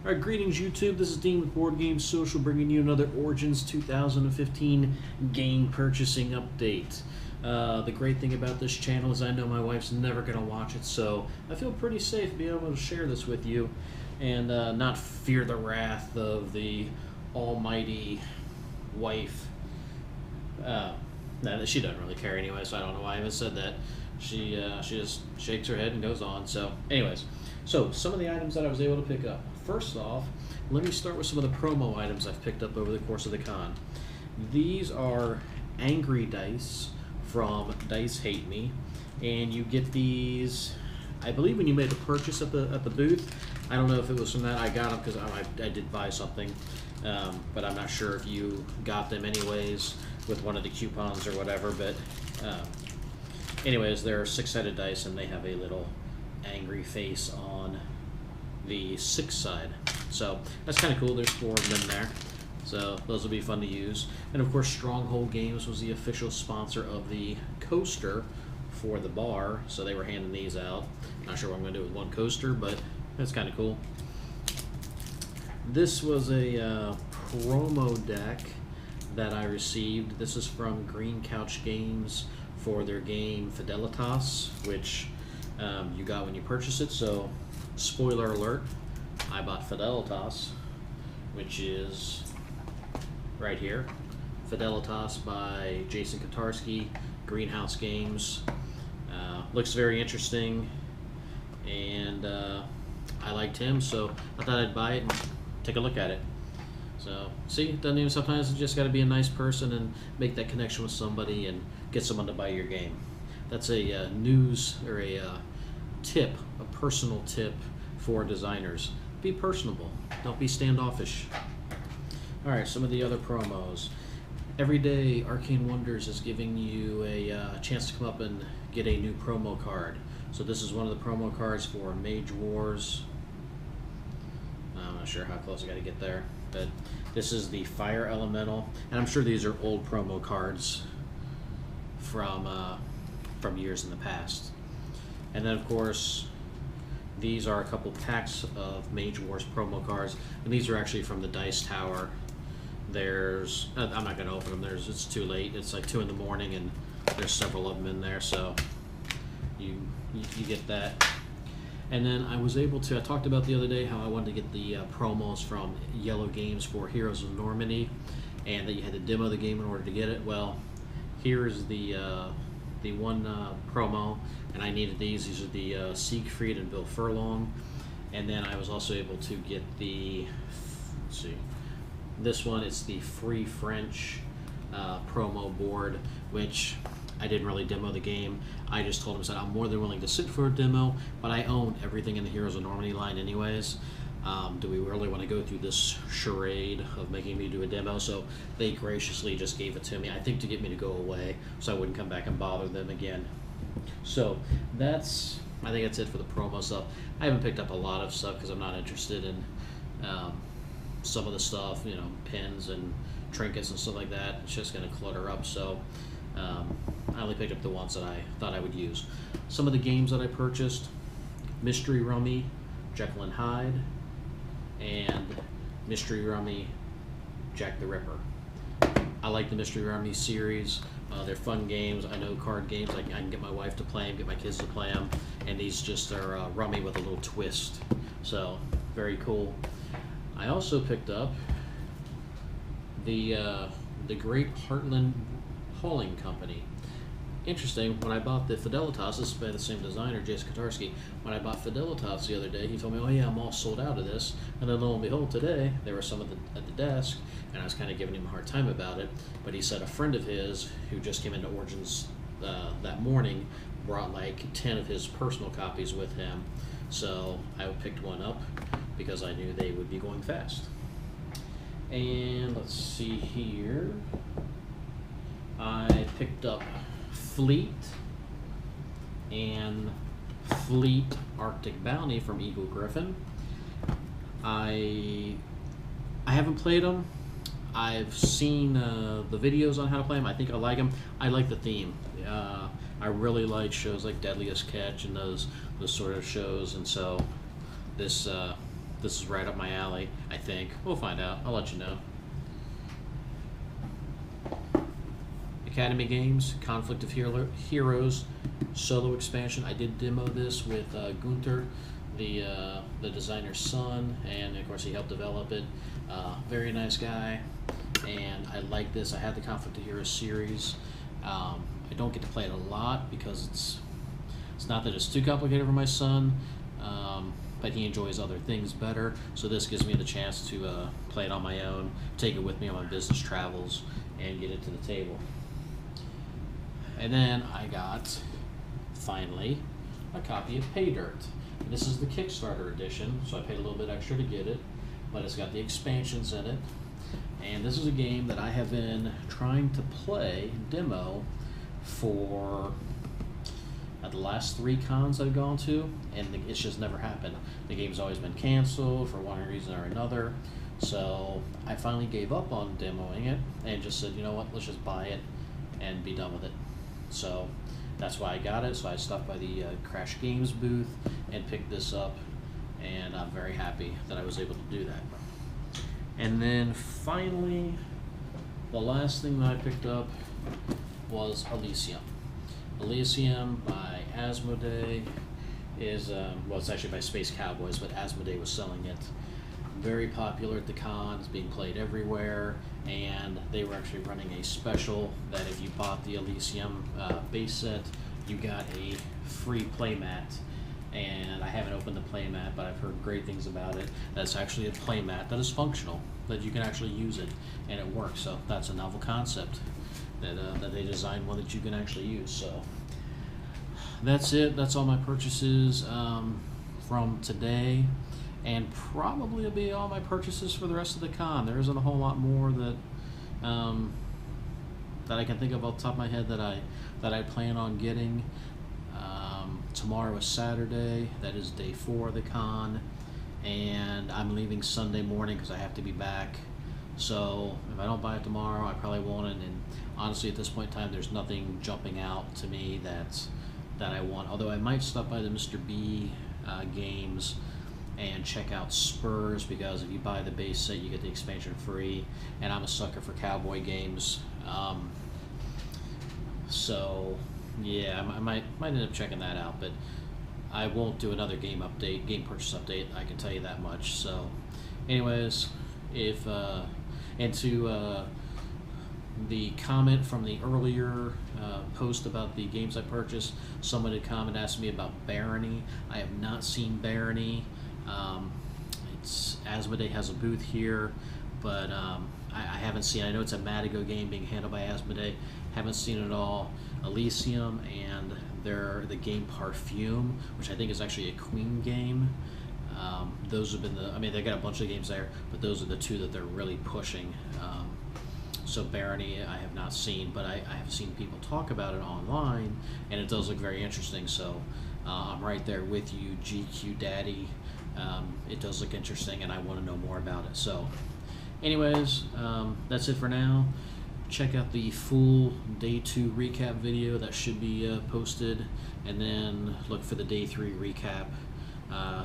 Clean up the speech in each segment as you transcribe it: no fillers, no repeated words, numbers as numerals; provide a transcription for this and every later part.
Alright, greetings YouTube, this is Dean with Board Game Social bringing you another Origins 2015 game purchasing update. The great thing about this channel is I know my wife's never going to watch it, so I feel pretty safe being able to share this with you and not fear the wrath of the almighty wife. No, she doesn't really care anyway, so I don't know why I even said that. She just shakes her head and goes on. So anyways, so some of the items that I was able to pick up. First off, let me start with some of the promo items I've picked up over the course of the con. These are angry dice from Dice Hate Me, and you get these, I believe, when you made a purchase at the booth. I don't know if it was from that. I got them because I did buy something, but I'm not sure if you got them anyways with one of the coupons or whatever. But anyways, they're six-sided dice, and they have a little angry face on the six side, so that's kind of cool. There's 4 of them there, so those will be fun to use. And of course, Stronghold Games was the official sponsor of the coaster for the bar, so they were handing these out. Not sure what I'm going to do with one coaster, but that's kind of cool. This was a promo deck that I received. This is from Green Couch Games for their game Fidelitas, which you got when you purchased it. So spoiler alert, I bought Fidelitas, which is right here. Fidelitas by Jason Kotarski, Greenhouse Games. Looks very interesting, and I liked him, so I thought I'd buy it and take a look at it. So, see, it doesn't even, sometimes you just got to be a nice person and make that connection with somebody and get someone to buy your game. That's a news or a tip, a personal tip for designers. Be personable. Don't be standoffish. Alright, some of the other promos. Every day, Arcane Wonders is giving you a chance to come up and get a new promo card. So this is one of the promo cards for Mage Wars. I'm not sure how close I got to get there, but this is the Fire Elemental, and I'm sure these are old promo cards from years in the past. And then, of course, these are a couple packs of Mage Wars promo cards, and these are actually from the Dice Tower. There's, I'm not going to open them. It's too late. It's like 2 in the morning, and there's several of them in there, so you get that. And then I was able to, I talked about the other day how I wanted to get the promos from Yellow Games for Heroes of Normandy, and that you had to demo the game in order to get it. Well, here's the one promo, and I needed these. These are the Siegfried and Bill Furlong. And then I was also able to get the, let's see, this one. It's the Free French promo board, which I didn't really demo the game. I just told him, said I'm more than willing to sit for a demo, but I own everything in the Heroes of Normandy line anyways. Do we really want to go through this charade of making me do a demo? So they graciously just gave it to me, I think to get me to go away, so I wouldn't come back and bother them again. So that's, I think that's it for the promo stuff. I haven't picked up a lot of stuff because I'm not interested in some of the stuff, you know, pins and trinkets and stuff like that. It's just going to clutter up, so I only picked up the ones that I thought I would use. Some of the games that I purchased: Mystery Rummy, Jekyll and Hyde, and Mystery Rummy, Jack the Ripper. I like the Mystery Rummy series. They're fun games. I know card games. I can get my wife to play them, get my kids to play them, and these just are rummy with a little twist. So, very cool. I also picked up the Great Heartland Hauling Company. Interesting, when I bought the Fidelitas, this is by the same designer, Jason Kotarski. When I bought Fidelitas the other day, he told me, oh yeah, I'm all sold out of this. And then lo and behold, today, there were some at the desk, and I was kind of giving him a hard time about it. But he said a friend of his, who just came into Origins that morning, brought like 10 of his personal copies with him. So I picked one up because I knew they would be going fast. And let's see here. I picked up Fleet and Fleet Arctic Bounty from Eagle Griffin. I haven't played them. I've seen the videos on how to play them. I think I like them. I like the theme. I really like shows like Deadliest Catch and those sort of shows, and so this this is right up my alley, I think. We'll find out. I'll let you know. Academy Games, Conflict of Heroes, solo expansion. I did demo this with Gunther, the designer's son, and of course he helped develop it. Very nice guy, and I like this. I had the Conflict of Heroes series. I don't get to play it a lot because it's not that it's too complicated for my son, but he enjoys other things better. So this gives me the chance to play it on my own, take it with me on my business travels, and get it to the table. And then I got, finally, a copy of Pay Dirt. And this is the Kickstarter edition, so I paid a little bit extra to get it, but it's got the expansions in it. And this is a game that I have been trying to play, demo, for the last 3 cons I've gone to, and it's just never happened. The game's always been canceled for one reason or another. So I finally gave up on demoing it and just said, you know what, let's just buy it and be done with it. So that's why I got it. So I stopped by the Crash Games booth and picked this up, and I'm very happy that I was able to do that. And then finally, the last thing that I picked up was Elysium. Elysium by Asmodee is, well, it's actually by Space Cowboys, but Asmodee was selling it. Very popular at the cons, being played everywhere, and they were actually running a special that if you bought the Elysium base set, you got a free playmat. And I haven't opened the playmat, but I've heard great things about it. That's actually a playmat that is functional, that you can actually use it, and it works. So that's a novel concept that they designed one that you can actually use. So that's it. That's all my purchases from today. And probably will be all my purchases for the rest of the con. There isn't a whole lot more that that I can think of off the top of my head that I plan on getting. Tomorrow is Saturday. That is day 4 of the con, and I'm leaving Sunday morning because I have to be back. So if I don't buy it tomorrow, I probably won't. And honestly, at this point in time, there's nothing jumping out to me that I want. Although I might stop by the Mr. B games and check out Spurs, because if you buy the base set, you get the expansion free, and I'm a sucker for cowboy games. So yeah, I might end up checking that out, but I won't do another game purchase update, I can tell you that much. So anyways, if and to the comment from the earlier post about the games I purchased, someone had commented, asked me about Barony. I have not seen Barony. Asmodee has a booth here, but I haven't seen. I know it's a Madigo game being handled by Asmodee. Haven't seen it all. Elysium and the game Parfume, which I think is actually a Queen game. Those have been I mean, they got a bunch of games there, but those are the 2 that they're really pushing. So Barony I have not seen, but I have seen people talk about it online, and it does look very interesting. So I'm right there with you, GQ Daddy. It does look interesting, and I want to know more about it. So anyways, that's it for now. Check out the full day 2 recap video that should be posted, and then look for the day 3 recap,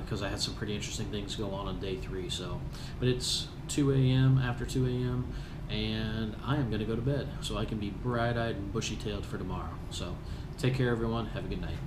because I had some pretty interesting things go on day 3. So, but it's 2 a.m. after 2 a.m. and I am going to go to bed so I can be bright-eyed and bushy-tailed for tomorrow. So take care, everyone. Have a good night.